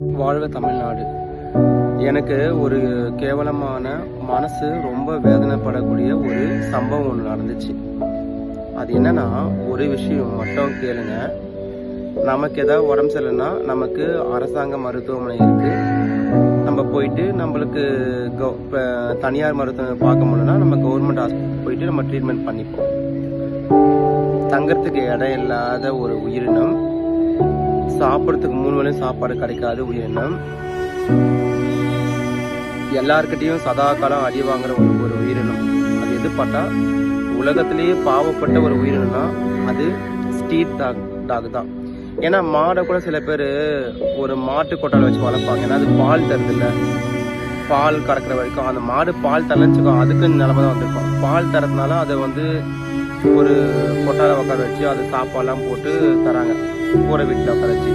வாழ்க தமிழ்நாடு. எனக்கு ஒரு கேவலமான மனசு ரொம்ப வேதனைப்படக்கூடிய ஒரு சம்பவம் ஒன்று நடந்துச்சு. அது என்னன்னா, ஒரு விஷயம் மட்டும் கேளுங்க. நமக்கு ஏதாவது உடம்பு சரியில்லைன்னா நமக்கு அரசாங்க மருத்துவமனை இருக்கு. நம்ம போயிட்டு நம்மளுக்கு தனியார் மருத்துவமனை பார்க்க முடியலன்னா நம்ம கவர்மெண்ட் ஹாஸ்பிட்டல் போயிட்டு நம்ம ட்ரீட்மெண்ட் பண்ணிப்போம். தங்கறதுக்கு இடம் இல்லாத ஒரு உயிரினம், சாப்பிட்றதுக்கு 3 வேளையும் சாப்பாடு கிடைக்காத உயிரினம், எல்லார்கிட்டையும் சதா காலம் அடி வாங்குற ஒரு உயிரினம். அது எது பார்த்தா உலகத்திலேயே பாவப்பட்ட ஒரு உயிரினம்னா அது ஸ்ட்ரீட் டாக் தான். ஏன்னா மாடை கூட சில பேர் ஒரு மாட்டு கொட்டால வச்சு வளர்ப்பாங்க. ஏன்னா அது பால் தருது இல்லை, பால் கறக்கிற வரைக்கும் அந்த மாடு பால் தரலன்னு அதுக்கு நிலைமை தான் வந்திருக்கும். பால் தரதுனால அதை ஒரு கொட்டால உட்கார வச்சு அது சாப்பாடுலாம் போட்டு தராங்க, கூரை வீட்டில் உட்கார வச்சு.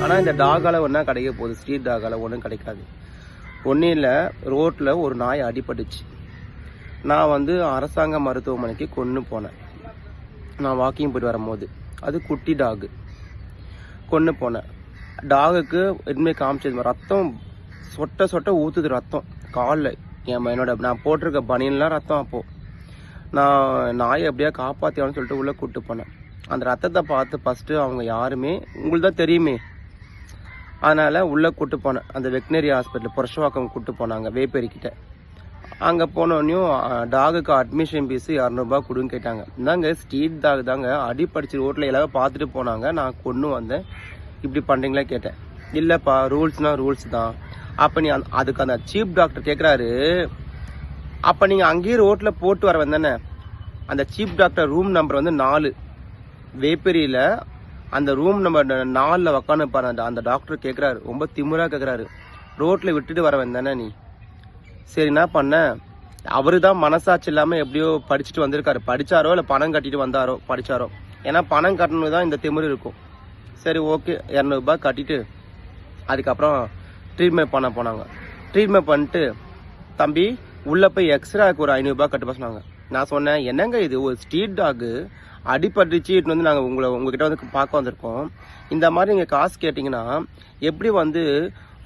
ஆனால் இந்த டாகால ஒன்றா கிடைக்க போகுது, ஸ்ட்ரீட் டாகால ஒன்றும் கிடைக்காது. ஒன்றும் இல்லை, ரோட்டில் ஒரு நாய் அடிபட்டுச்சு. நான் அரசாங்க மருத்துவமனைக்கு கொண்டு போனேன். நான் வாக்கிங் போயிட்டு வரும்போது அது குட்டி டாகு கொண்டு போனேன். டாகுக்கு எதுவுமே காமிச்சது ரத்தம் சொட்ட ஊற்றுது, ரத்தம் காலில். என்னோட நான் போட்டிருக்க பனியன்லாம் ரத்தம். அப்போது நான் நாயை எப்படியா காப்பாற்றியான்னு சொல்லிட்டு உள்ளே கூப்பிட்டு போனேன். அந்த ரத்தத்தை பார்த்து ஃபஸ்ட்டு அவங்க யாருமே, உங்களுக்கு தான் தெரியுமே, அதனால் உள்ளே கூப்பிட்டு போனேன். அந்த வெட்டினரி ஹாஸ்பிட்டல் புரஷவாக்கம் கூப்பிட்டு போனாங்க, வேப்பேரிக்கிட்ட. அங்கே போனோடனையும் டாகுக்கு அட்மிஷன் ஃபீஸு 200 ரூபா கொடுன்னு கேட்டாங்க. இந்தாங்க ஸ்ட்ரீட் டாக் தாங்க, அடிப்படிச்சு ரோட்டில் எல்லாரும் பார்த்துட்டு போனாங்க, நான் கொண்டு வந்தேன், இப்படி பண்ணுறீங்களா கேட்டேன். இல்லைப்பா, ரூல்ஸ்னால் ரூல்ஸ் தான். அப்போ நீ அதுக்கு அந்த சீஃப் டாக்டர் கேட்குறாரு, அப்போ நீங்கள் அங்கேயே ரோட்டில் போட்டு வர வந்தானே. அந்த சீஃப் டாக்டர் ரூம் நம்பர் 4 வேப்பேரியில், அந்த ரூம் நம்பர் 4ல் உக்காந்து பாரு. அந்த டாக்டர் கேட்குறாரு, ரொம்ப திமுறாக கேட்குறாரு, ரோட்டில் விட்டுட்டு வர வந்தானே நீ. சரி, என்ன பண்ண, அவரு தான் மனசாட்சி இல்லாமல் எப்படியோ படிச்சுட்டு வந்திருக்காரு. படித்தாரோ இல்லை பணம் கட்டிட்டு வந்தாரோ படித்தாரோ, ஏன்னா பணம் கட்டணும் தான் இந்த திமிரு இருக்கும். சரி, ஓகே, 200 ரூபாய் கட்டிட்டு அதுக்கப்புறம் ட்ரீட்மெண்ட் பண்ண போனாங்க. ட்ரீட்மெண்ட் பண்ணிட்டு, தம்பி உள்ளே போய் எக்ஸ்ட்ராக்கு ஒரு 500 ரூபாய் கட்டு சொன்னாங்க. நான் சொன்னேன், என்னங்க இது, ஒரு ஸ்ட்ரீட் டாகு அடிபட்டுச்சு, நாங்கள் உங்ககிட்ட பார்க்க வந்திருக்கோம். இந்த மாதிரி நீங்கள் காசு கேட்டிங்கன்னா எப்படி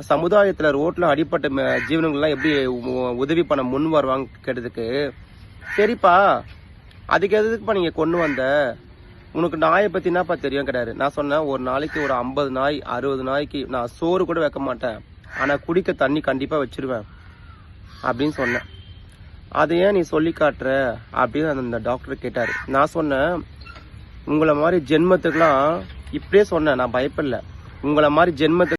சமுதாயத்தில் ரோட்டில் அடிப்பட்ட ஜீவனங்கள்லாம் எப்படி உதவி பண்ண முன் வருவாங்க கேட்டதுக்கு, சரிப்பா அதுக்கு எதுக்குப்பா நீங்கள் கொண்டு வந்த, உனக்கு நாயை பற்றி என்னப்பா தெரியும் கிடையாது. நான் சொன்னேன், ஒரு நாளைக்கு ஒரு 50 நாய் 60 நாய்க்கு நான் சோறு கூட வைக்க மாட்டேன், ஆனால் குடிக்க தண்ணி கண்டிப்பாக வச்சிருவேன் அப்படின்னு சொன்னேன். அதை ஏன் நீ சொல்லி காட்டுற அப்படின்னு அந்த டாக்டர் கேட்டார். நான் சொன்னேன், உங்களை மாதிரி ஜென்மத்துக்கெலாம் இப்படியே சொன்னேன், நான் பயப்படல. உங்களை மாதிரி ஜென்மத்துக்கு